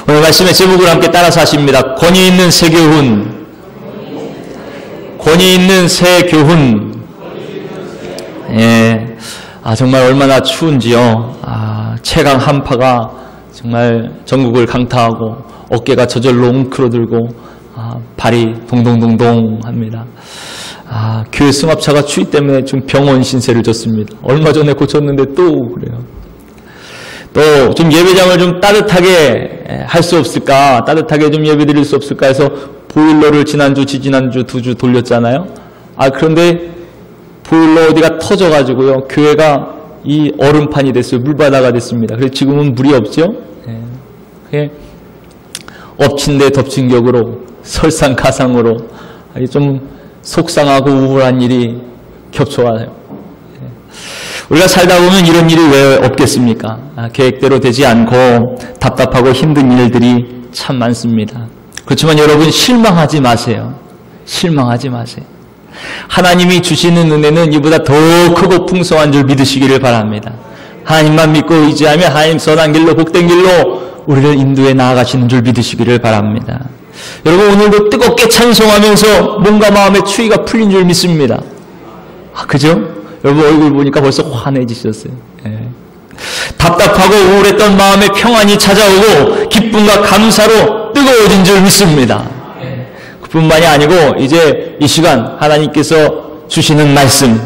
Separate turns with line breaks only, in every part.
오늘 말씀의 제목을 함께 따라서 하십니다. 권위 있는 새 교훈. 권위 있는 새 교훈. 예. 정말 얼마나 추운지요. 최강 한파가 정말 전국을 강타하고 어깨가 저절로 웅크러들고 발이 동동동동 합니다. 교회 승합차가 추위 때문에 좀 병원 신세를 졌습니다. 얼마 전에 고쳤는데 또 그래요. 또 좀 예배장을 좀 따뜻하게 할 수 없을까, 따뜻하게 좀 예배 드릴 수 없을까 해서 보일러를 지난주, 지지난주 2주 돌렸잖아요. 그런데 보일러 어디가 터져가지고요, 교회가 이 얼음판이 됐어요. 물바다가 됐습니다. 그래서 지금은 물이 없죠. 예. 엎친 데 덮친 격으로 설상가상으로 좀 속상하고 우울한 일이 겹쳐와요. 우리가 살다 보면 이런 일이 왜 없겠습니까? 계획대로 되지 않고 답답하고 힘든 일들이 참 많습니다. 그렇지만 여러분, 실망하지 마세요. 실망하지 마세요. 하나님이 주시는 은혜는 이보다 더 크고 풍성한 줄 믿으시기를 바랍니다. 하나님만 믿고 의지하면 하나님 선한 길로, 복된 길로 우리를 인도해 나아가시는 줄 믿으시기를 바랍니다. 여러분, 오늘도 뜨겁게 찬송하면서 뭔가 마음의 추위가 풀린 줄 믿습니다. 그죠? 여러분 얼굴 보니까 벌써 환해지셨어요. 예. 답답하고 우울했던 마음에 평안이 찾아오고 기쁨과 감사로 뜨거워진 줄 믿습니다. 예. 그뿐만이 아니고 이제 이 시간 하나님께서 주시는 말씀,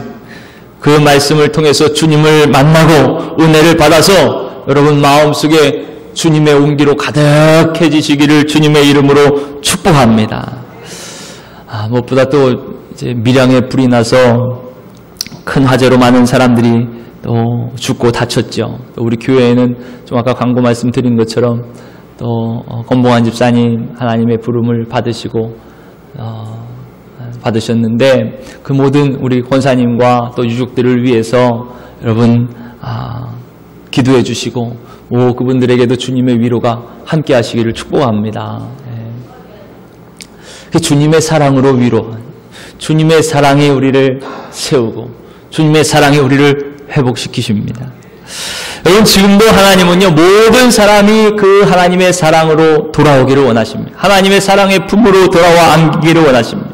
그 말씀을 통해서 주님을 만나고 은혜를 받아서 여러분 마음속에 주님의 온기로 가득해지시기를 주님의 이름으로 축복합니다. 무엇보다 또 이제 밀양에 불이 나서 큰 화재로 많은 사람들이 또 죽고 다쳤죠. 또 우리 교회에는 좀 아까 광고 말씀드린 것처럼 또 건봉환 집사님 하나님의 부름을 받으셨는데 그 모든 우리 권사님과 또 유족들을 위해서 여러분 기도해 주시고 그분들에게도 주님의 위로가 함께 하시기를 축복합니다. 주님의 사랑으로 위로, 주님의 사랑이 우리를 세우고 주님의 사랑이 우리를 회복시키십니다. 여러분, 지금도 하나님은요, 모든 사람이 그 하나님의 사랑으로 돌아오기를 원하십니다. 하나님의 사랑의 품으로 돌아와 안기기를 원하십니다.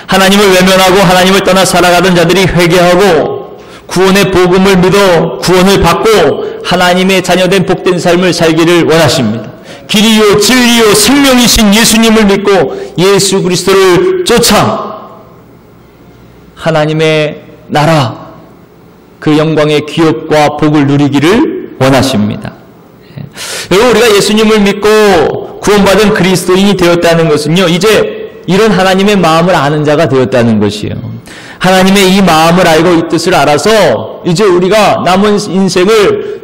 하나님을 외면하고 하나님을 떠나 살아가던 자들이 회개하고 구원의 복음을 믿어 구원을 받고 하나님의 자녀된 복된 삶을 살기를 원하십니다. 길이요 진리요 생명이신 예수님을 믿고 예수 그리스도를 쫓아 하나님의 나라, 그 영광의 기업과 복을 누리기를 원하십니다. 여러분, 우리가 예수님을 믿고 구원받은 그리스도인이 되었다는 것은요, 이제 이런 하나님의 마음을 아는 자가 되었다는 것이에요. 하나님의 이 마음을 알고 이 뜻을 알아서 이제 우리가 남은 인생을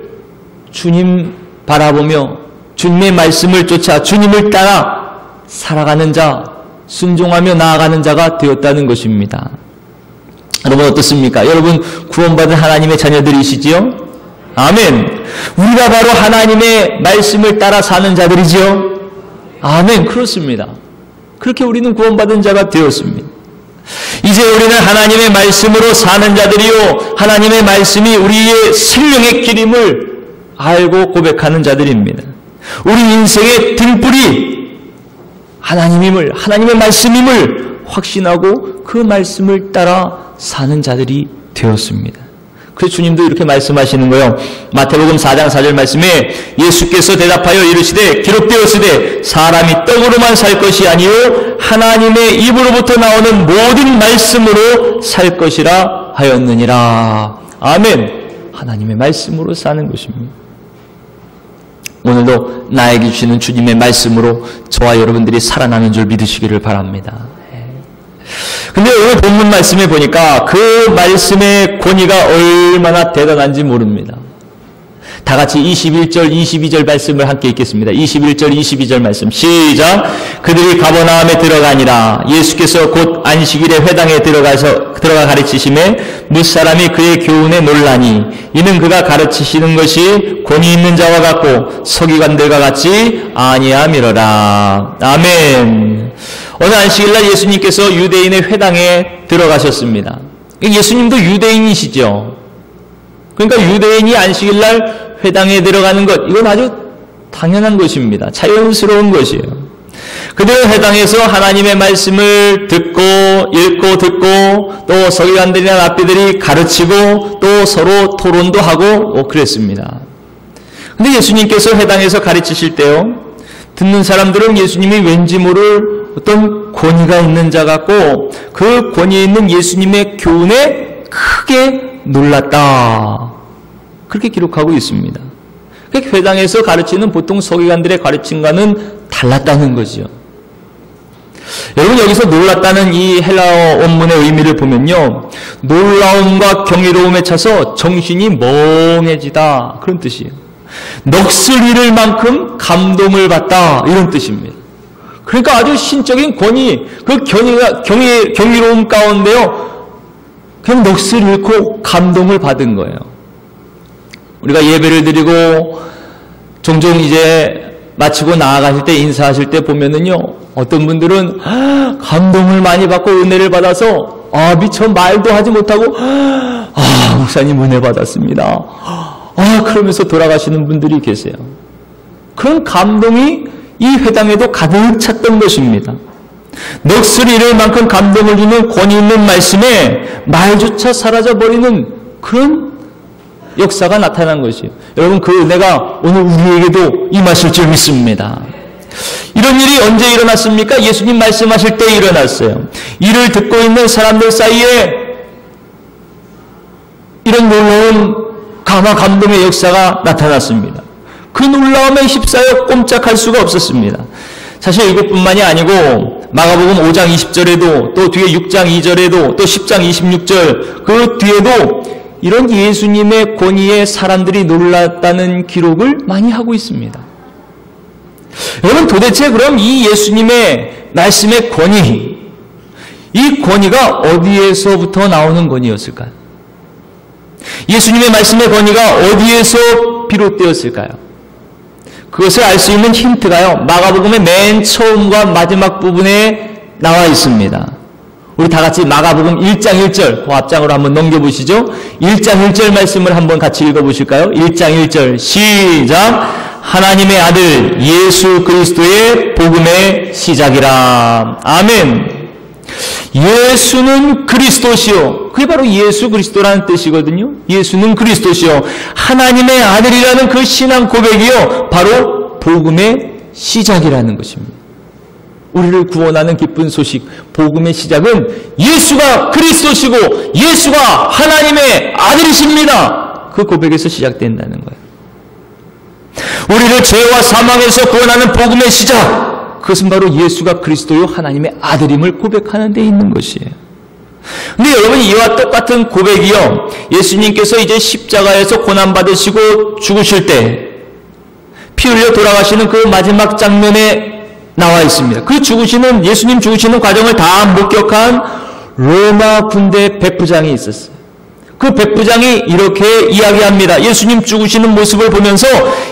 주님 바라보며 주님의 말씀을 쫓아 주님을 따라 살아가는 자, 순종하며 나아가는 자가 되었다는 것입니다. 여러분 어떻습니까? 여러분 구원받은 하나님의 자녀들이시지요? 아멘. 우리가 바로 하나님의 말씀을 따라 사는 자들이지요? 아멘. 그렇습니다. 그렇게 우리는 구원받은 자가 되었습니다. 이제 우리는 하나님의 말씀으로 사는 자들이요, 하나님의 말씀이 우리의 생명의 길임을 알고 고백하는 자들입니다. 우리 인생의 등불이 하나님임을, 하나님의 말씀임을 확신하고 그 말씀을 따라 사는 자들이 되었습니다. 그래서 주님도 이렇게 말씀하시는 거예요. 마태복음 4장 4절 말씀에 예수께서 대답하여 이르시되 기록되었으되 사람이 떡으로만 살 것이 아니요 하나님의 입으로부터 나오는 모든 말씀으로 살 것이라 하였느니라. 아멘. 하나님의 말씀으로 사는 것입니다. 오늘도 나에게 주시는 주님의 말씀으로 저와 여러분들이 살아나는 줄 믿으시기를 바랍니다. 근데 오늘 본문 말씀에 보니까 그 말씀의 권위가 얼마나 대단한지 모릅니다. 다 같이 21절, 22절 말씀을 함께 읽겠습니다. 21절, 22절 말씀 시작. 그들이 가버나움에 들어가니라. 예수께서 곧 안식일에 회당에 들어가 가르치심에 뭇사람이 그의 교훈에 놀라니 이는 그가 가르치시는 것이 권위 있는 자와 같고 서기관들과 같지 아니함이로라. 아멘. 어느 안식일날 예수님께서 유대인의 회당에 들어가셨습니다. 예수님도 유대인이시죠. 그러니까 유대인이 안식일날 회당에 들어가는 것, 이건 아주 당연한 것입니다. 자연스러운 것이에요. 그들은 회당에서 하나님의 말씀을 듣고 또 서기관들이나 랍비들이 가르치고 또 서로 토론도 하고 그랬습니다. 근데 예수님께서 회당에서 가르치실 때요, 듣는 사람들은 예수님이 왠지 모를 어떤 권위가 있는 자 같고 그 권위 있는 예수님의 교훈에 크게 놀랐다. 그렇게 기록하고 있습니다. 회당에서 가르치는 보통 서기관들의 가르침과는 달랐다는 거죠. 여러분, 여기서 놀랐다는 이 헬라어 원문의 의미를 보면요, 놀라움과 경이로움에 차서 정신이 멍해지다, 그런 뜻이에요. 넋을 잃을 만큼 감동을 받다, 이런 뜻입니다. 그러니까 아주 신적인 권위, 그 경이로움 가운데요, 그냥 넋을 잃고 감동을 받은 거예요. 우리가 예배를 드리고 종종 이제 마치고 나아가실 때, 인사하실 때 보면은요, 어떤 분들은 감동을 많이 받고 은혜를 받아서 미처 말도 하지 못하고 목사님 은혜 받았습니다. 그러면서 돌아가시는 분들이 계세요. 그런 감동이 이 회당에도 가득 찼던 것입니다. 넋을 잃을 만큼 감동을 주는 권위 있는 말씀에 말조차 사라져버리는 그런 역사가 나타난 것이에요. 여러분, 그 은혜가 오늘 우리에게도 임하실 줄 믿습니다. 이런 일이 언제 일어났습니까? 예수님 말씀하실 때 일어났어요. 이를 듣고 있는 사람들 사이에 이런 놀라운 감동의 역사가 나타났습니다. 그 놀라움에 휩싸여 꼼짝할 수가 없었습니다. 사실 이것뿐만이 아니고 마가복음 5장 20절에도 또 뒤에 6장 2절에도 또 10장 26절 그 뒤에도 이런 예수님의 권위에 사람들이 놀랐다는 기록을 많이 하고 있습니다. 여러분, 도대체 그럼 이 예수님의 말씀의 권위, 이 권위가 어디에서부터 나오는 권위였을까요? 예수님의 말씀의 권위가 어디에서 비롯되었을까요? 그것을 알 수 있는 힌트가요, 마가복음의 맨 처음과 마지막 부분에 나와 있습니다. 우리 다 같이 마가복음 1장 1절, 그 앞장으로 한번 넘겨보시죠. 1장 1절 말씀을 한번 같이 읽어보실까요? 1장 1절 시작. 하나님의 아들 예수 그리스도의 복음의 시작이라. 아멘. 예수는 그리스도시요. 그게 바로 예수 그리스도라는 뜻이거든요. 예수는 그리스도시요. 하나님의 아들이라는 그 신앙 고백이요, 바로 복음의 시작이라는 것입니다. 우리를 구원하는 기쁜 소식, 복음의 시작은 예수가 그리스도시고 예수가 하나님의 아들이십니다. 그 고백에서 시작된다는 거예요. 우리를 죄와 사망에서 구원하는 복음의 시작, 그것은 바로 예수가 그리스도요 하나님의 아들임을 고백하는 데 있는 것이에요. 근데 여러분, 이와 똑같은 고백이요, 예수님께서 이제 십자가에서 고난받으시고 죽으실 때 피 흘려 돌아가시는 그 마지막 장면에 나와 있습니다. 그 예수님 죽으시는 과정을 다 목격한 로마 군대 백부장이 있었어요. 그 백부장이 이렇게 이야기합니다. 예수님 죽으시는 모습을 보면서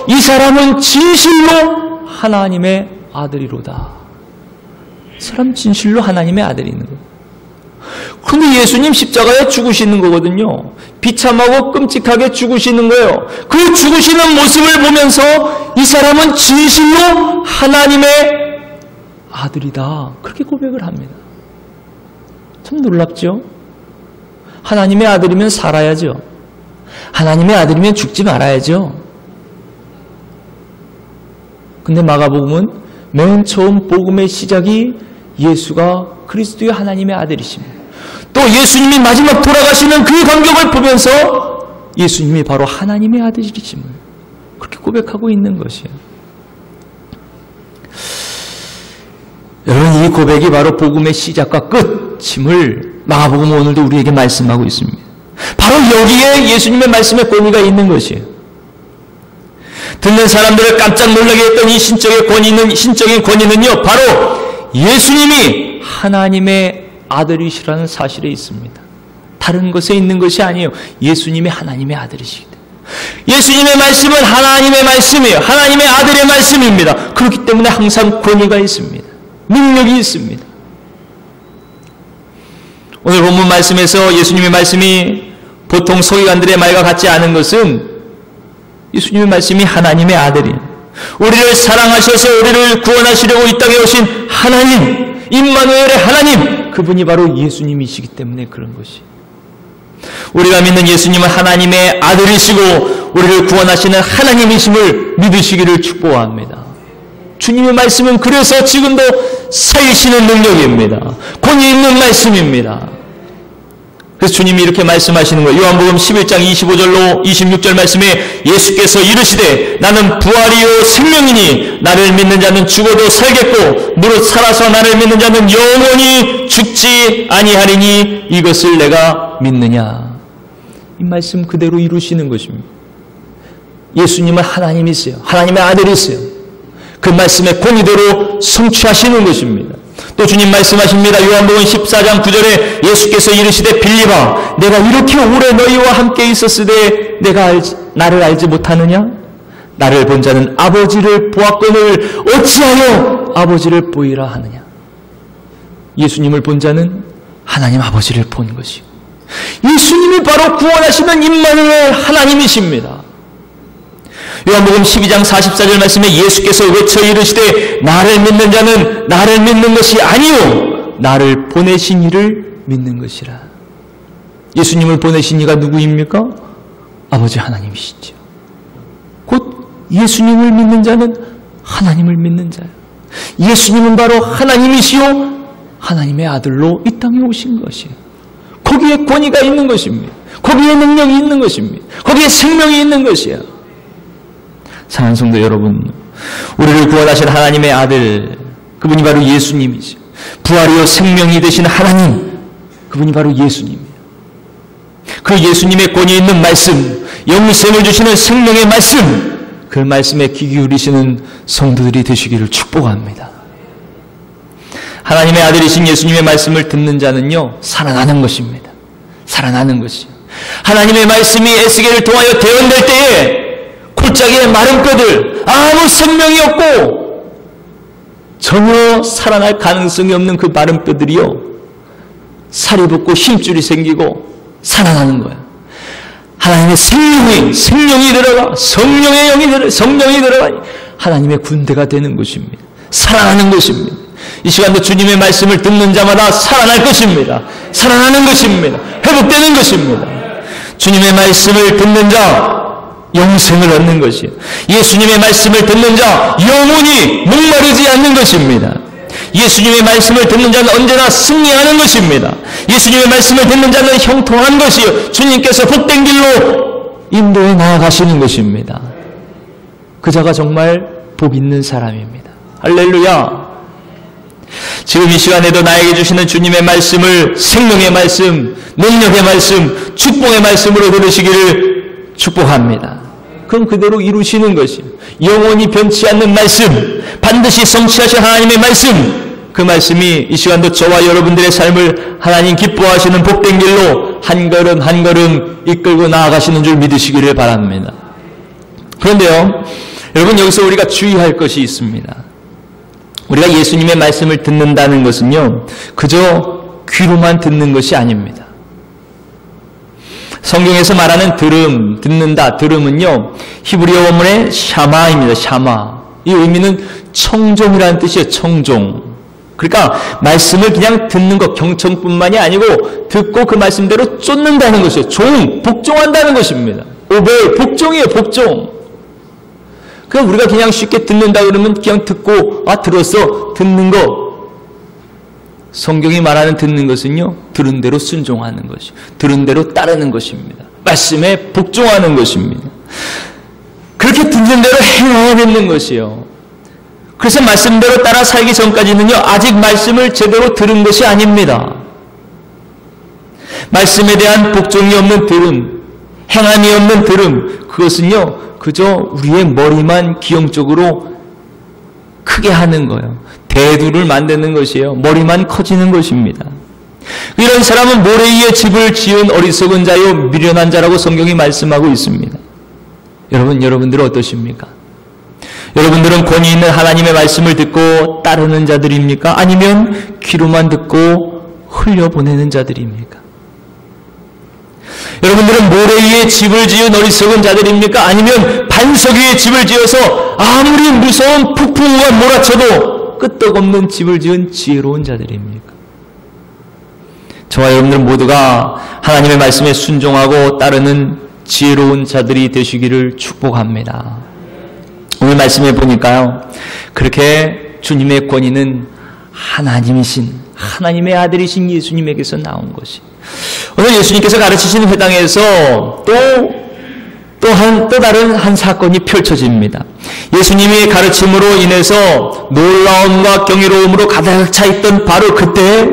이 사람은 진실로 하나님의 아들이로다. 이 사람 진실로 하나님의 아들이 있는 거예요. 그런데 예수님 십자가에 죽으시는 거거든요. 비참하고 끔찍하게 죽으시는 거예요. 그 죽으시는 모습을 보면서 이 사람은 진실로 하나님의 아들이다. 그렇게 고백을 합니다. 참 놀랍죠? 하나님의 아들이면 살아야죠. 하나님의 아들이면 죽지 말아야죠. 근데 마가복음은 맨 처음 복음의 시작이 예수가 그리스도의 하나님의 아들이십니다. 또 예수님이 마지막 돌아가시는 그 광경을 보면서 예수님이 바로 하나님의 아들이심을 그렇게 고백하고 있는 것이에요. 여러분, 이 고백이 바로 복음의 시작과 끝임을 마가복음은 오늘도 우리에게 말씀하고 있습니다. 바로 여기에 예수님의 말씀의 권위가 있는 것이에요. 듣는 사람들을 깜짝 놀라게 했던 이 신적인 권위는요, 바로 예수님이 하나님의 아들이시라는 사실에 있습니다. 다른 것에 있는 것이 아니에요. 예수님이 하나님의 아들이시기 때문에. 예수님의 말씀은 하나님의 말씀이에요. 하나님의 아들의 말씀입니다. 그렇기 때문에 항상 권위가 있습니다. 능력이 있습니다. 오늘 본문 말씀에서 예수님의 말씀이 보통 서기관들의 말과 같지 않은 것은 예수님의 말씀이 하나님의 아들이에요. 우리를 사랑하셔서 우리를 구원하시려고 이 땅에 오신 하나님, 임마누엘의 하나님, 그분이 바로 예수님이시기 때문에 그런 것이. 우리가 믿는 예수님은 하나님의 아들이시고 우리를 구원하시는 하나님이심을 믿으시기를 축복합니다. 주님의 말씀은 그래서 지금도 살리시는 능력입니다. 권위 있는 말씀입니다. 그래서 주님이 이렇게 말씀하시는 거예요. 요한복음 11장 25절로 26절 말씀에 예수께서 이르시되 나는 부활이요 생명이니 나를 믿는 자는 죽어도 살겠고 무릇 살아서 나를 믿는 자는 영원히 죽지 아니하리니 이것을 내가 믿느냐. 이 말씀 그대로 이루시는 것입니다. 예수님은 하나님이세요. 하나님의 아들이세요. 그 말씀의 권위대로 성취하시는 것입니다. 또 주님 말씀하십니다. 요한복음 14장 9절에 예수께서 이르시되 빌립아 내가 이렇게 오래 너희와 함께 있었으되 나를 알지 못하느냐? 나를 본 자는 아버지를 보았거늘 어찌하여 아버지를 보이라 하느냐? 예수님을 본 자는 하나님 아버지를 본 것이요. 예수님이 바로 구원하시는 임마누엘 하나님이십니다. 요한복음 12장 44절 말씀에 예수께서 외쳐 이르시되 나를 믿는 자는 나를 믿는 것이 아니요 나를 보내신 이를 믿는 것이라. 예수님을 보내신 이가 누구입니까? 아버지 하나님이시죠. 곧 예수님을 믿는 자는 하나님을 믿는 자예요. 예수님은 바로 하나님이시요 하나님의 아들로 이 땅에 오신 것이에요. 거기에 권위가 있는 것입니다. 거기에 능력이 있는 것입니다. 거기에 생명이 있는 것이에요. 사랑하는 성도 여러분, 우리를 구원하신 하나님의 아들, 그분이 바로 예수님이죠. 부활이요 생명이 되신 하나님, 그분이 바로 예수님이에요. 그 예수님의 권위 있는 말씀, 영생을 주시는 생명의 말씀, 그 말씀에 귀 기울이시는 성도들이 되시기를 축복합니다. 하나님의 아들이신 예수님의 말씀을 듣는 자는요, 살아나는 것입니다. 살아나는 것이요. 하나님의 말씀이 에스겔을 통하여 대언될 때에 골짜기의 마른 뼈들, 아무 생명이 없고 전혀 살아날 가능성이 없는 그 마른 뼈들이요, 살이 붙고 힘줄이 생기고 살아나는 거예요. 하나님의 생명이 들어가, 성령이 들어가 하나님의 군대가 되는 것입니다. 살아나는 것입니다. 이 시간도 주님의 말씀을 듣는 자마다 살아날 것입니다. 살아나는 것입니다. 회복되는 것입니다. 주님의 말씀을 듣는 자 영생을 얻는 것이에요. 예수님의 말씀을 듣는 자 영원히 목마르지 않는 것입니다. 예수님의 말씀을 듣는 자는 언제나 승리하는 것입니다. 예수님의 말씀을 듣는 자는 형통한 것이요 주님께서 복된 길로 인도해 나아가시는 것입니다. 그 자가 정말 복 있는 사람입니다. 할렐루야. 지금 이 시간에도 나에게 주시는 주님의 말씀을 생명의 말씀, 능력의 말씀, 축복의 말씀으로 들으시기를 축복합니다. 그럼 그대로 이루시는 것이에요. 영원히 변치 않는 말씀, 반드시 성취하신 하나님의 말씀, 그 말씀이 이 시간도 저와 여러분들의 삶을 하나님 기뻐하시는 복된 길로 한 걸음 한 걸음 이끌고 나아가시는 줄 믿으시기를 바랍니다. 그런데요, 여러분 여기서 우리가 주의할 것이 있습니다. 우리가 예수님의 말씀을 듣는다는 것은요, 그저 귀로만 듣는 것이 아닙니다. 성경에서 말하는 들음, 듣는다, 들음은요, 히브리어 원문의 샤마입니다. 샤마. 이 의미는 청종이라는 뜻이에요. 청종. 그러니까 말씀을 그냥 듣는 것, 경청뿐만이 아니고 듣고 그 말씀대로 쫓는다는 것이에요. 복종한다는 것입니다. 오베이, 복종이에요. 복종. 그냥 우리가 그냥 쉽게 듣는다 그러면 그냥 듣고 들었어, 듣는 거. 성경이 말하는 듣는 것은요, 들은 대로 순종하는 것이, 들은 대로 따르는 것입니다. 말씀에 복종하는 것입니다. 그렇게 듣는 대로 행해야 되는 것이요. 그래서 말씀대로 따라 살기 전까지는요, 아직 말씀을 제대로 들은 것이 아닙니다. 말씀에 대한 복종이 없는 들음, 행함이 없는 들음, 그것은요, 그저 우리의 머리만 기형적으로 크게 하는 거예요. 대두를 만드는 것이에요. 머리만 커지는 것입니다. 이런 사람은 모래 위에 집을 지은 어리석은 자요 미련한 자라고 성경이 말씀하고 있습니다. 여러분들은 어떠십니까? 여러분들은 권위 있는 하나님의 말씀을 듣고 따르는 자들입니까? 아니면 귀로만 듣고 흘려보내는 자들입니까? 여러분들은 모래 위에 집을 지은 어리석은 자들입니까? 아니면 반석 위에 집을 지어서 아무리 무서운 폭풍우가 몰아쳐도 끄떡없는 집을 지은 지혜로운 자들입니까? 저와 여러분들 모두가 하나님의 말씀에 순종하고 따르는 지혜로운 자들이 되시기를 축복합니다. 오늘 말씀해 보니까요, 그렇게 주님의 권위는 하나님이신, 하나님의 아들이신 예수님에게서 나온 것이, 오늘 예수님께서 가르치신 회당에서 또 다른 한 사건이 펼쳐집니다. 예수님의 가르침으로 인해서 놀라움과 경이로움으로 가득 차 있던 바로 그때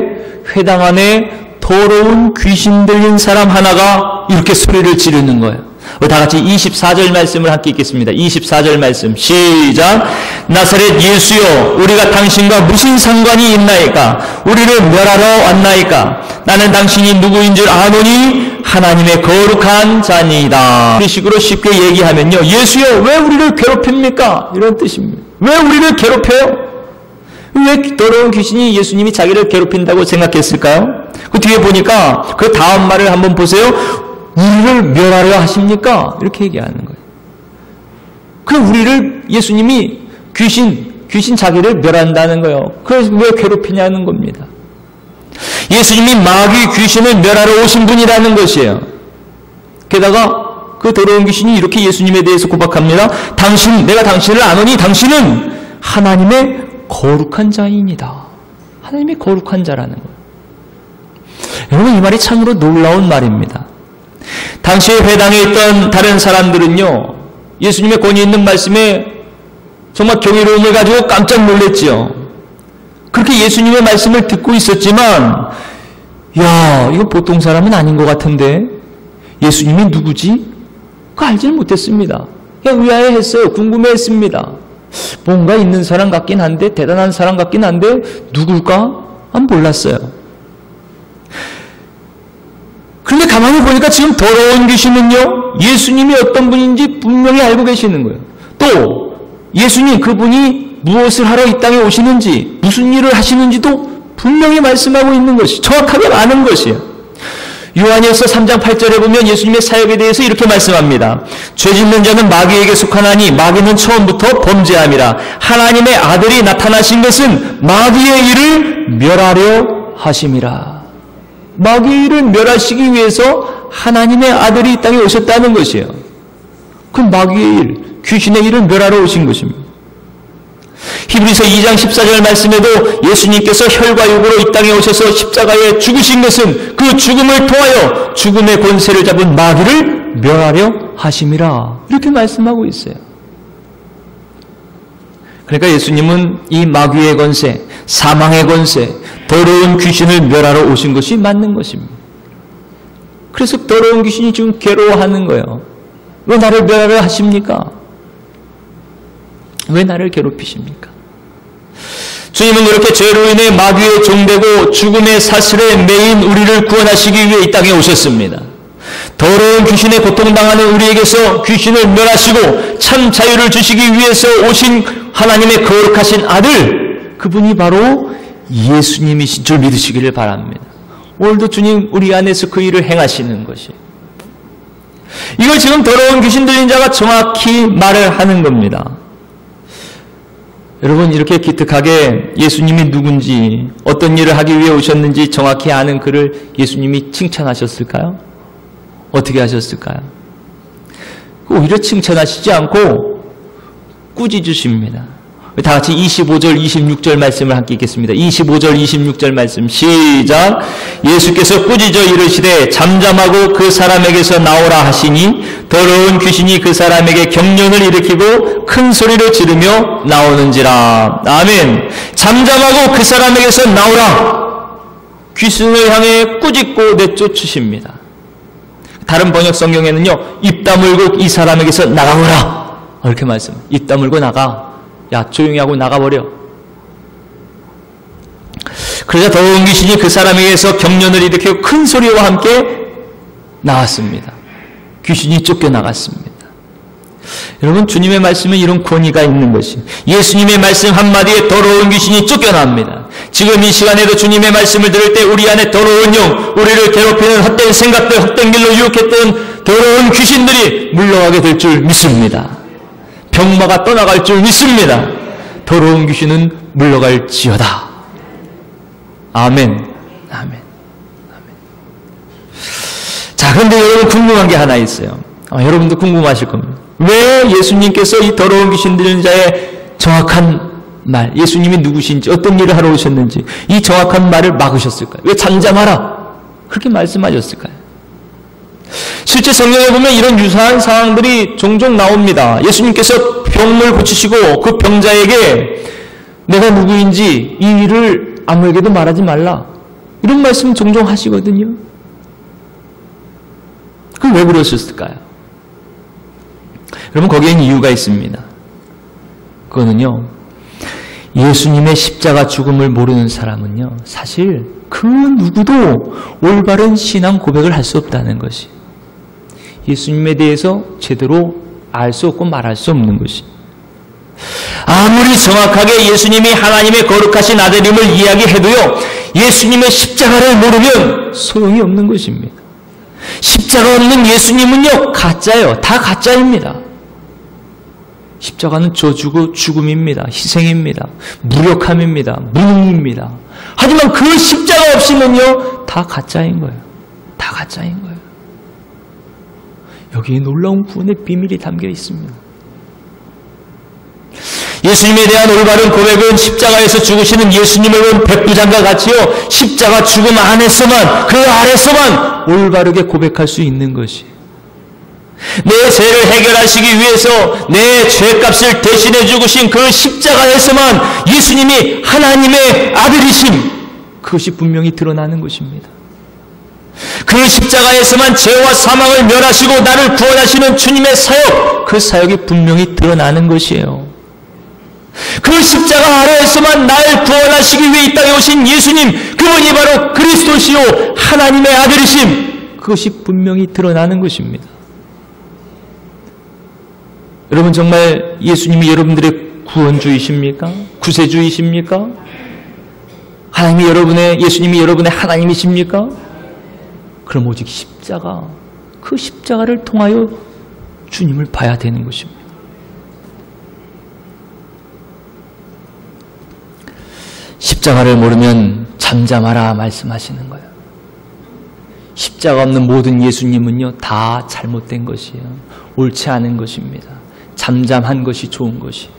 회당 안에 더러운 귀신 들린 사람 하나가 이렇게 소리를 지르는 거예요. 우리 다 같이 24절 말씀을 함께 읽겠습니다. 24절 말씀 시작. 나사렛 예수여, 우리가 당신과 무슨 상관이 있나이까? 우리를 멸하러 왔나이까? 나는 당신이 누구인 줄 아노니 하나님의 거룩한 자니이다. 이런 식으로 쉽게 얘기하면요, 예수여 왜 우리를 괴롭힙니까? 이런 뜻입니다. 왜 우리를 괴롭혀요? 왜 더러운 귀신이 예수님이 자기를 괴롭힌다고 생각했을까요? 그 뒤에 보니까 그 다음 말을 한번 보세요. 우리를 멸하려 하십니까? 이렇게 얘기하는 거예요. 그럼 우리를 예수님이 귀신 자기를 멸한다는 거예요. 그래서 왜 괴롭히냐는 겁니다. 예수님이 마귀 귀신을 멸하러 오신 분이라는 것이에요. 게다가 그 더러운 귀신이 이렇게 예수님에 대해서 고백합니다. 내가 당신을 아노니 당신은 하나님의 거룩한 자이니다. 하나님의 거룩한 자라는 거예요. 여러분, 이 말이 참으로 놀라운 말입니다. 당시에 회당에 있던 다른 사람들은요, 예수님의 권위 있는 말씀에 정말 경이로움을 가지고 깜짝 놀랐지요. 그렇게 예수님의 말씀을 듣고 있었지만, 야, 이거 보통 사람은 아닌 것 같은데 예수님이 누구지? 그거 알지는 못했습니다. 그냥 의아해했어요. 궁금해했습니다. 뭔가 있는 사람 같긴 한데, 대단한 사람 같긴 한데 누굴까? 안 몰랐어요. 그런데 가만히 보니까 지금 더러운 귀신은요, 예수님이 어떤 분인지 분명히 알고 계시는 거예요. 또 예수님 그분이 무엇을 하러 이 땅에 오시는지, 무슨 일을 하시는지도 분명히 말씀하고 있는 것이, 정확하게 아는 것이에요. 요한일서 3장 8절에 보면 예수님의 사역에 대해서 이렇게 말씀합니다. 죄 짓는 자는 마귀에게 속하나니 마귀는 처음부터 범죄함이라. 하나님의 아들이 나타나신 것은 마귀의 일을 멸하려 하심이라. 마귀의 일을 멸하시기 위해서 하나님의 아들이 이 땅에 오셨다는 것이에요. 그 마귀의 일, 귀신의 일을 멸하러 오신 것입니다. 히브리서 2장 14절 말씀에도 예수님께서 혈과 육으로 이 땅에 오셔서 십자가에 죽으신 것은 그 죽음을 통하여 죽음의 권세를 잡은 마귀를 멸하려 하심이라. 이렇게 말씀하고 있어요. 그러니까 예수님은 이 마귀의 권세, 사망의 권세, 더러운 귀신을 멸하러 오신 것이 맞는 것입니다. 그래서 더러운 귀신이 지금 괴로워하는 거예요. 왜 나를 멸하려 하십니까? 왜 나를 괴롭히십니까? 주님은 그렇게 죄로 인해 마귀의 종되고 죽음의 사슬에 매인 우리를 구원하시기 위해 이 땅에 오셨습니다. 더러운 귀신에 고통당하는 우리에게서 귀신을 멸하시고 참 자유를 주시기 위해서 오신 하나님의 거룩하신 아들, 그분이 바로 예수님이신 줄 믿으시기를 바랍니다. 오늘도 주님 우리 안에서 그 일을 행하시는 것이, 이걸 지금 더러운 귀신 들린 자가 정확히 말을 하는 겁니다. 여러분, 이렇게 기특하게 예수님이 누군지, 어떤 일을 하기 위해 오셨는지 정확히 아는 그를 예수님이 칭찬하셨을까요? 어떻게 하셨을까요? 오히려 칭찬하시지 않고 꾸짖으십니다. 다 같이 25절, 26절 말씀을 함께 읽겠습니다. 25절, 26절 말씀 시작. 예수께서 꾸짖어 이르시되 잠잠하고 그 사람에게서 나오라 하시니 더러운 귀신이 그 사람에게 경련을 일으키고 큰 소리를 지르며 나오는지라. 아멘. 잠잠하고 그 사람에게서 나오라. 귀신을 향해 꾸짖고 내쫓으십니다. 다른 번역 성경에는요, 입 다물고 이 사람에게서 나가거라. 이렇게 말씀. 입 다물고 나가. 야, 조용히 하고 나가버려. 그러자 더러운 귀신이 그 사람에게서 경련을 일으키고 큰 소리와 함께 나왔습니다. 귀신이 쫓겨나갔습니다. 여러분, 주님의 말씀에 이런 권위가 있는 것이, 예수님의 말씀 한마디에 더러운 귀신이 쫓겨납니다. 지금 이 시간에도 주님의 말씀을 들을 때 우리 안에 더러운 영, 우리를 괴롭히는 헛된 생각들, 헛된 길로 유혹했던 더러운 귀신들이 물러가게 될 줄 믿습니다. 병마가 떠나갈 줄 믿습니다. 더러운 귀신은 물러갈지어다. 아멘. 아멘. 아멘. 자, 그런데 여러분 궁금한 게 하나 있어요. 여러분도 궁금하실 겁니다. 왜 예수님께서 이 더러운 귀신 들린 자의 정확한 말, 예수님이 누구신지, 어떤 일을 하러 오셨는지 이 정확한 말을 막으셨을까요? 왜 잠잠하라 그렇게 말씀하셨을까요? 실제 성경에 보면 이런 유사한 상황들이 종종 나옵니다. 예수님께서 병을 고치시고 그 병자에게 내가 누구인지 이 일을 아무에게도 말하지 말라, 이런 말씀 종종 하시거든요. 그럼 왜 그러셨을까요? 여러분, 거기에는 이유가 있습니다. 그거는요, 예수님의 십자가 죽음을 모르는 사람은요, 사실 그 누구도 올바른 신앙 고백을 할 수 없다는 것이, 예수님에 대해서 제대로 알 수 없고 말할 수 없는 것이, 아무리 정확하게 예수님이 하나님의 거룩하신 아들임을 이야기해도요, 예수님의 십자가를 모르면 소용이 없는 것입니다. 십자가 없는 예수님은요, 가짜예요. 다 가짜입니다. 십자가는 저주고 죽음입니다. 희생입니다. 무력함입니다. 무능입니다. 하지만 그 십자가 없이는요, 다 가짜인 거예요. 다 가짜인 거예요. 여기에 놀라운 구원의 비밀이 담겨 있습니다. 예수님에 대한 올바른 고백은 십자가에서 죽으시는 예수님을 본 백부장과 같이요, 십자가 죽음 안에서만, 그 아래서만 올바르게 고백할 수 있는 것이, 내 죄를 해결하시기 위해서 내 죄값을 대신해 죽으신 그 십자가에서만 예수님이 하나님의 아들이심, 그것이 분명히 드러나는 것입니다. 그 십자가에서만 죄와 사망을 멸하시고 나를 구원하시는 주님의 사역, 그 사역이 분명히 드러나는 것이에요. 그 십자가 아래에서만 나를 구원하시기 위해 이 땅에 오신 예수님, 그분이 바로 그리스도시요 하나님의 아들이심, 그것이 분명히 드러나는 것입니다. 여러분, 정말 예수님이 여러분들의 구원주이십니까? 구세주이십니까? 예수님이 여러분의 하나님이십니까? 그럼 오직 십자가, 그 십자가를 통하여 주님을 봐야 되는 것입니다. 십자가를 모르면 잠잠하라 말씀하시는 거예요. 십자가 없는 모든 예수님은요, 다 잘못된 것이에요. 옳지 않은 것입니다. 잠잠한 것이 좋은 것이.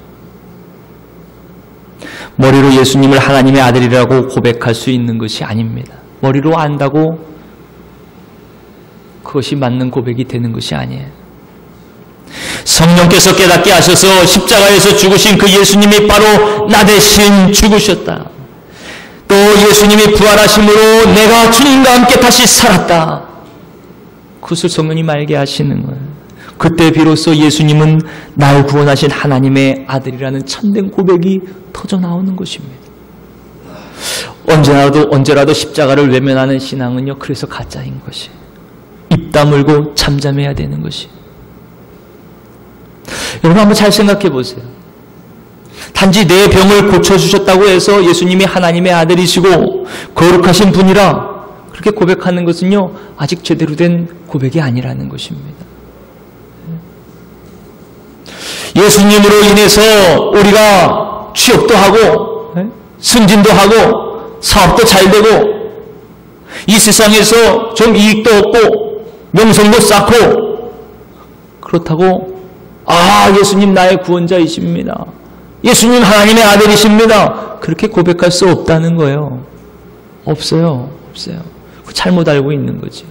머리로 예수님을 하나님의 아들이라고 고백할 수 있는 것이 아닙니다. 머리로 안다고 그것이 맞는 고백이 되는 것이 아니에요. 성령께서 깨닫게 하셔서 십자가에서 죽으신 그 예수님이 바로 나 대신 죽으셨다. 또 예수님이 부활하심으로 내가 주님과 함께 다시 살았다. 그것을 성령님 알게 하시는 거예요. 그때 비로소 예수님은 날 구원하신 하나님의 아들이라는 참된 고백이 터져 나오는 것입니다. 언제라도 십자가를 외면하는 신앙은요, 그래서 가짜인 것이, 입 다물고 잠잠해야 되는 것이. 여러분, 한번 잘 생각해 보세요. 단지 내 병을 고쳐주셨다고 해서 예수님이 하나님의 아들이시고 거룩하신 분이라 그렇게 고백하는 것은요, 아직 제대로 된 고백이 아니라는 것입니다. 예수님으로 인해서 우리가 취업도 하고 승진도 하고 사업도 잘 되고 이 세상에서 좀 이익도 얻고 명성도 쌓고, 그렇다고 예수님 나의 구원자이십니다, 예수님 하나님의 아들이십니다, 그렇게 고백할 수 없다는 거예요. 없어요. 잘못 알고 있는 거죠.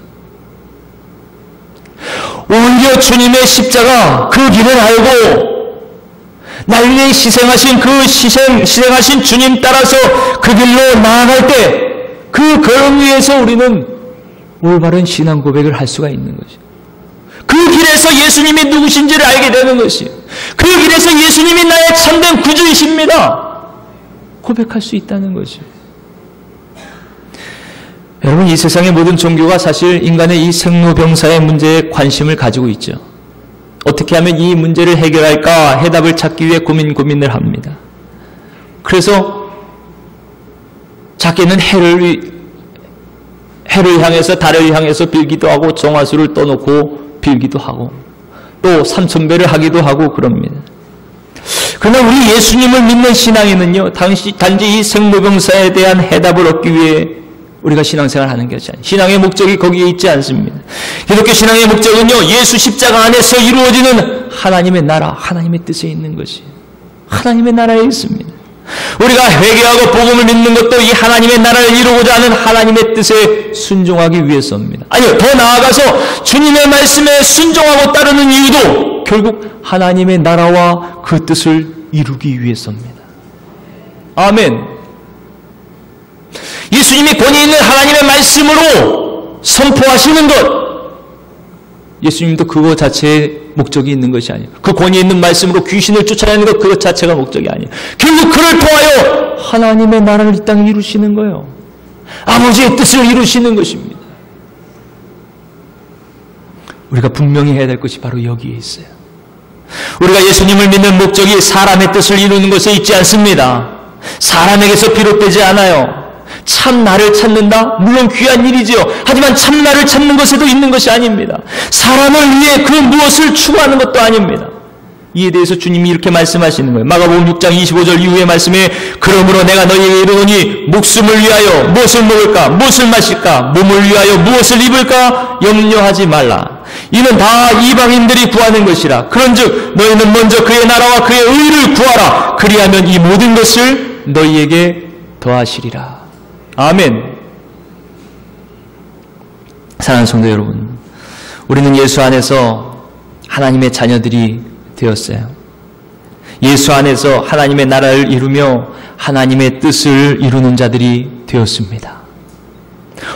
오히려 주님의 십자가, 그 길을 알고 날 위해 희생하신 희생하신 주님 따라서 그 길로 나아갈 때, 그 걸음 위에서 우리는 올바른 신앙 고백을 할 수가 있는 거죠. 그 길에서 예수님이 누구신지를 알게 되는 것이, 그 길에서 예수님이 나의 참된 구주이십니다, 고백할 수 있다는 것이. 여러분, 이 세상의 모든 종교가 사실 인간의 이 생로병사의 문제에 관심을 가지고 있죠. 어떻게 하면 이 문제를 해결할까 해답을 찾기 위해 고민을 합니다. 그래서 작게는 해를 향해서 달을 향해서 빌기도 하고 정화수를 떠놓고 빌기도 하고 또 삼천배를 하기도 하고 그럽니다. 그러나 우리 예수님을 믿는 신앙에는요, 단지 이 생로병사에 대한 해답을 얻기 위해 우리가 신앙생활을 하는 것이 아니에요. 신앙의 목적이 거기에 있지 않습니다. 기독교 신앙의 목적은요, 예수 십자가 안에서 이루어지는 하나님의 나라, 하나님의 뜻에 있는 것이에요. 하나님의 나라에 있습니다. 우리가 회개하고 복음을 믿는 것도 이 하나님의 나라를 이루고자 하는 하나님의 뜻에 순종하기 위해서입니다. 아니요, 더 나아가서 주님의 말씀에 순종하고 따르는 이유도 결국 하나님의 나라와 그 뜻을 이루기 위해서입니다. 아멘. 예수님이 권위 있는 하나님의 말씀으로 선포하시는 것, 예수님도 그거 자체에 목적이 있는 것이 아니에요. 그 권위 있는 말씀으로 귀신을 쫓아내는 것, 그것 자체가 목적이 아니에요. 결국 그를 통하여 하나님의 나라를 이 땅에 이루시는 거예요. 아버지의 뜻을 이루시는 것입니다. 우리가 분명히 해야 될 것이 바로 여기에 있어요. 우리가 예수님을 믿는 목적이 사람의 뜻을 이루는 것에 있지 않습니다. 사람에게서 비롯되지 않아요. 참나를 찾는다? 물론 귀한 일이지요. 하지만 참나를 찾는 것에도 있는 것이 아닙니다. 사람을 위해 그 무엇을 추구하는 것도 아닙니다. 이에 대해서 주님이 이렇게 말씀하시는 거예요. 마가복음 6장 25절 이후의 말씀에 그러므로 내가 너희에게 이르노니 목숨을 위하여 무엇을 먹을까? 무엇을 마실까? 몸을 위하여 무엇을 입을까? 염려하지 말라. 이는 다 이방인들이 구하는 것이라. 그런즉 너희는 먼저 그의 나라와 그의 의를 구하라. 그리하면 이 모든 것을 너희에게 더하시리라. 아멘. 사랑하는 성도 여러분, 우리는 예수 안에서 하나님의 자녀들이 되었어요. 예수 안에서 하나님의 나라를 이루며 하나님의 뜻을 이루는 자들이 되었습니다.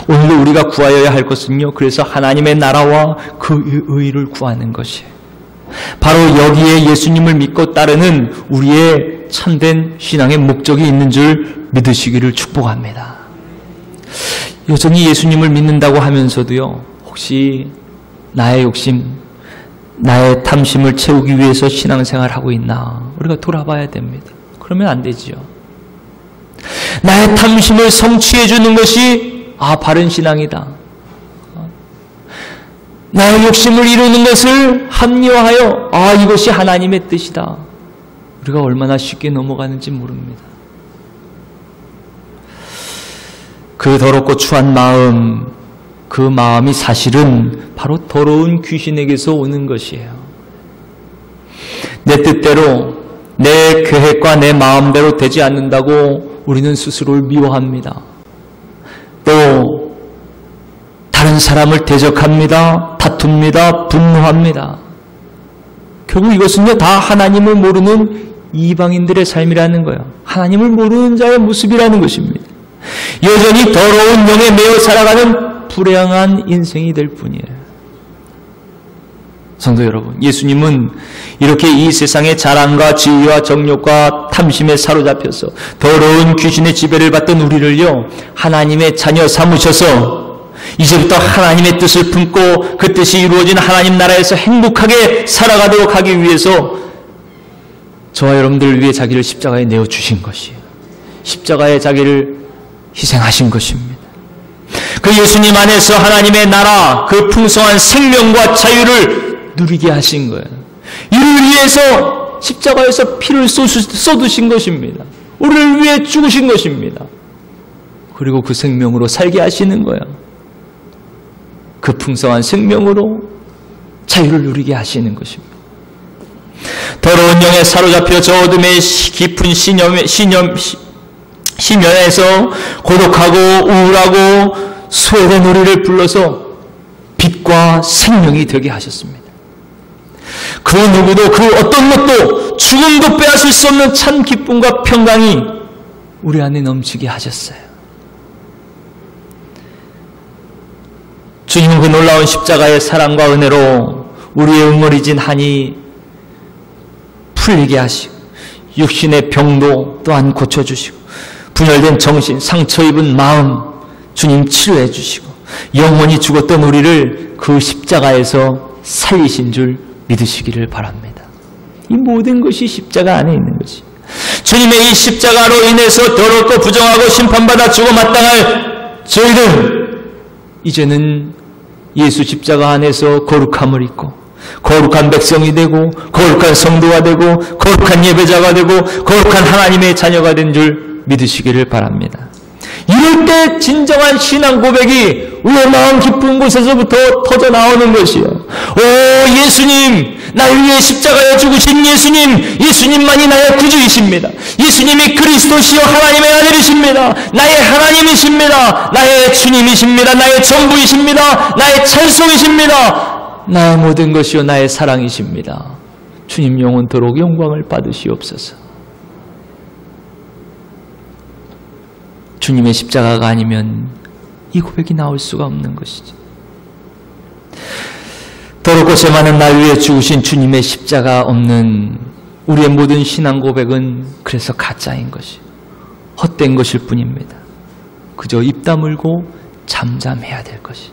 오늘도 우리가 구하여야 할 것은요, 그래서 하나님의 나라와 그 의를 구하는 것이에요. 바로 여기에 예수님을 믿고 따르는 우리의 참된 신앙의 목적이 있는 줄 믿으시기를 축복합니다. 여전히 예수님을 믿는다고 하면서도요, 혹시 나의 욕심, 나의 탐심을 채우기 위해서 신앙생활하고 있나? 우리가 돌아봐야 됩니다. 그러면 안 되지요. 나의 탐심을 성취해 주는 것이 바른 신앙이다. 나의 욕심을 이루는 것을 합리화하여 이것이 하나님의 뜻이다. 우리가 얼마나 쉽게 넘어가는지 모릅니다. 그 더럽고 추한 마음, 그 마음이 사실은 바로 더러운 귀신에게서 오는 것이에요. 내 뜻대로, 내 계획과 내 마음대로 되지 않는다고 우리는 스스로를 미워합니다. 또 다른 사람을 대적합니다. 다툽니다. 분노합니다. 결국 이것은요, 다 하나님을 모르는 이방인들의 삶이라는 거예요. 하나님을 모르는 자의 모습이라는 것입니다. 여전히 더러운 영에 매여 살아가는 불행한 인생이 될 뿐이에요. 성도 여러분, 예수님은 이렇게 이 세상의 자랑과 지위와 정욕과 탐심에 사로잡혀서 더러운 귀신의 지배를 받던 우리를요, 하나님의 자녀 삼으셔서 이제부터 하나님의 뜻을 품고 그 뜻이 이루어진 하나님 나라에서 행복하게 살아가도록 하기 위해서 저와 여러분들을 위해 자기를 십자가에 내어주신 것이에요. 십자가에 자기를 희생하신 것입니다. 그 예수님 안에서 하나님의 나라, 그 풍성한 생명과 자유를 누리게 하신 거예요. 이를 위해서 십자가에서 피를 쏟으신 것입니다. 우리를 위해 죽으신 것입니다. 그리고 그 생명으로 살게 하시는 거예요. 그 풍성한 생명으로 자유를 누리게 하시는 것입니다. 더러운 영에 사로잡혀 저 어둠의 깊은 심연에서 고독하고 우울하고 소외된 우리를 불러서 빛과 생명이 되게 하셨습니다. 그 누구도 그 어떤 것도 죽음도 빼앗을 수 없는 참 기쁨과 평강이 우리 안에 넘치게 하셨어요. 주님은 그 놀라운 십자가의 사랑과 은혜로 우리의 응어리진 한이 풀리게 하시고 육신의 병도 또한 고쳐주시고 분열된 정신, 상처 입은 마음 주님 치료해 주시고 영원히 죽었던 우리를 그 십자가에서 살리신 줄 믿으시기를 바랍니다. 이 모든 것이 십자가 안에 있는 것이. 주 주님의 이 십자가로 인해서 더럽고 부정하고 심판받아 죽어 마땅할 저희들, 이제는 예수 십자가 안에서 거룩함을 입고 거룩한 백성이 되고 거룩한 성도가 되고 거룩한 예배자가 되고 거룩한 하나님의 자녀가 된 줄 믿으시기를 바랍니다. 이럴 때 진정한 신앙 고백이 우리의 마음 깊은 곳에서부터 터져 나오는 것이요. 오 예수님, 나를 위해 십자가에 죽으신 예수님, 예수님만이 나의 구주이십니다. 예수님이 그리스도시요 하나님의 아들이십니다. 나의 하나님이십니다. 나의 주님이십니다. 나의 전부이십니다. 나의 찬송이십니다. 나의 모든 것이요 나의 사랑이십니다. 주님 영원토록 영광을 받으시옵소서. 주님의 십자가가 아니면 이 고백이 나올 수가 없는 것이죠. 더럽고 죄 많은 날 위해 죽으신 주님의 십자가 없는 우리의 모든 신앙 고백은 그래서 가짜인 것이, 헛된 것일 뿐입니다. 그저 입 다물고 잠잠해야 될 것이.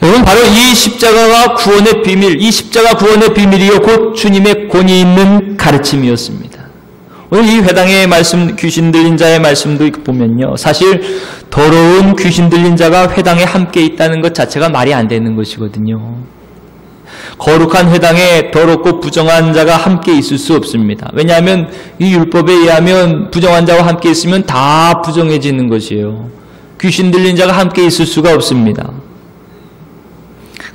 여러분, 바로 이 십자가가 구원의 비밀, 이 십자가 구원의 비밀이요 곧 주님의 권위 있는 가르침이었습니다. 오늘 이 회당의 말씀, 귀신 들린 자의 말씀도 보면요, 사실 더러운 귀신 들린 자가 회당에 함께 있다는 것 자체가 말이 안 되는 것이거든요. 거룩한 회당에 더럽고 부정한 자가 함께 있을 수 없습니다. 왜냐하면 이 율법에 의하면 부정한 자와 함께 있으면 다 부정해지는 것이에요. 귀신 들린 자가 함께 있을 수가 없습니다.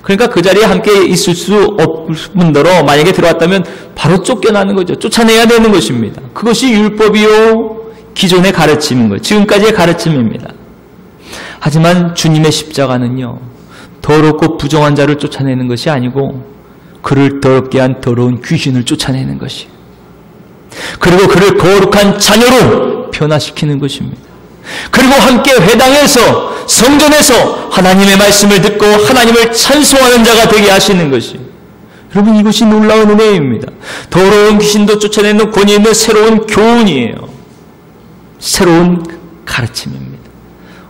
그러니까 그 자리에 함께 있을 수 없을 뿐더러 만약에 들어왔다면 바로 쫓겨나는 거죠. 쫓아내야 되는 것입니다. 그것이 율법이요 기존의 가르침인 거예요. 지금까지의 가르침입니다. 하지만 주님의 십자가는요, 더럽고 부정한 자를 쫓아내는 것이 아니고 그를 더럽게 한 더러운 귀신을 쫓아내는 것이에요. 그리고 그를 거룩한 자녀로 변화시키는 것입니다. 그리고 함께 회당에서 성전에서 하나님의 말씀을 듣고 하나님을 찬송하는 자가 되게 하시는 것이, 여러분 이것이 놀라운 은혜입니다. 더러운 귀신도 쫓아내는 권위 있는 새로운 교훈이에요. 새로운 가르침입니다.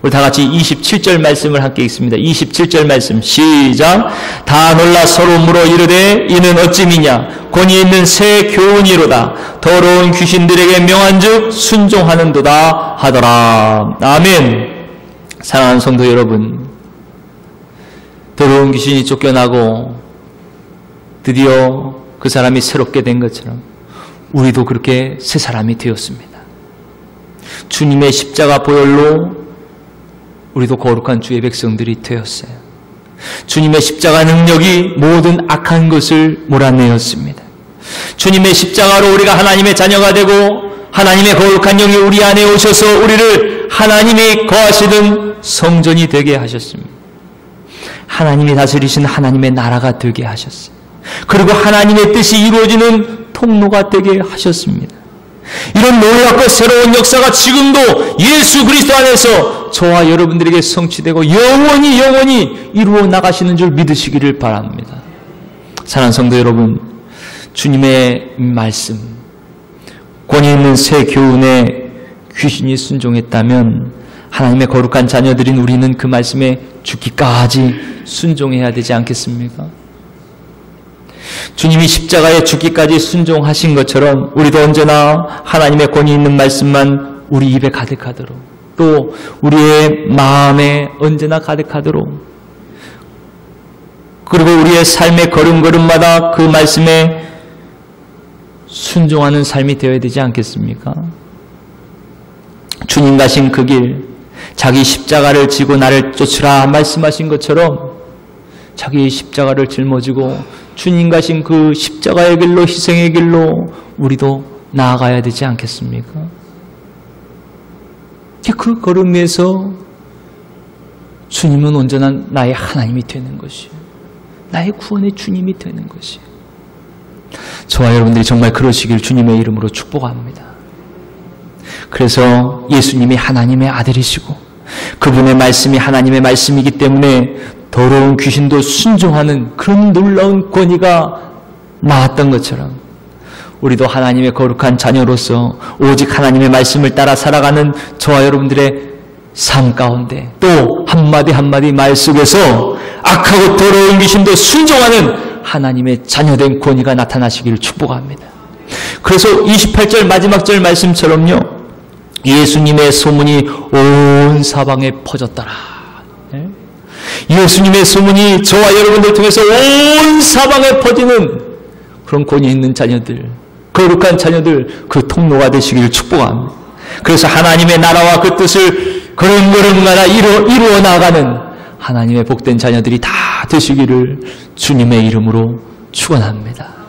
우리 다 같이 27절 말씀을 함께 읽습니다. 27절 말씀 시작. 다 놀라 서로 물어 이르되 이는 어찌미냐 권위 있는 새 교훈이로다. 더러운 귀신들에게 명한즉 순종하는도다 하더라. 아멘. 사랑하는 성도 여러분, 더러운 귀신이 쫓겨나고 드디어 그 사람이 새롭게 된 것처럼 우리도 그렇게 새 사람이 되었습니다. 주님의 십자가 보혈로 우리도 거룩한 주의 백성들이 되었어요. 주님의 십자가 능력이 모든 악한 것을 몰아내었습니다. 주님의 십자가로 우리가 하나님의 자녀가 되고 하나님의 거룩한 영이 우리 안에 오셔서 우리를 하나님이 거하시는 성전이 되게 하셨습니다. 하나님이 다스리신 하나님의 나라가 되게 하셨어요. 그리고 하나님의 뜻이 이루어지는 통로가 되게 하셨습니다. 이런 놀랍고 새로운 역사가 지금도 예수 그리스도 안에서 저와 여러분들에게 성취되고 영원히 이루어 나가시는 줄 믿으시기를 바랍니다. 사랑하는 성도 여러분, 주님의 말씀, 권위 있는 새 교훈에 귀신이 순종했다면 하나님의 거룩한 자녀들인 우리는 그 말씀에 죽기까지 순종해야 되지 않겠습니까? 주님이 십자가에 죽기까지 순종하신 것처럼 우리도 언제나 하나님의 권위 있는 말씀만 우리 입에 가득하도록, 또 우리의 마음에 언제나 가득하도록, 그리고 우리의 삶의 걸음걸음마다 그 말씀에 순종하는 삶이 되어야 되지 않겠습니까? 주님 가신 그 길, 자기 십자가를 지고 나를 쫓으라 말씀하신 것처럼 자기의 십자가를 짊어지고 주님 가신 그 십자가의 길로, 희생의 길로 우리도 나아가야 되지 않겠습니까? 그 걸음 위에서 주님은 언제나 나의 하나님이 되는 것이에요. 나의 구원의 주님이 되는 것이에요. 저와 여러분들이 정말 그러시길 주님의 이름으로 축복합니다. 그래서 예수님이 하나님의 아들이시고 그분의 말씀이 하나님의 말씀이기 때문에 더러운 귀신도 순종하는 그런 놀라운 권위가 나왔던 것처럼 우리도 하나님의 거룩한 자녀로서 오직 하나님의 말씀을 따라 살아가는 저와 여러분들의 삶 가운데 또 한마디 한마디 말 속에서 악하고 더러운 귀신도 순종하는 하나님의 자녀된 권위가 나타나시기를 축복합니다. 그래서 28절 마지막 절 말씀처럼요, 예수님의 소문이 온 사방에 퍼졌더라. 예수님의 소문이 저와 여러분들 통해서 온 사방에 퍼지는 그런 권위 있는 자녀들, 거룩한 자녀들, 그 통로가 되시기를 축복합니다. 그래서 하나님의 나라와 그 뜻을 걸음걸음마다 이루어 나가는 하나님의 복된 자녀들이 다 되시기를 주님의 이름으로 축원합니다.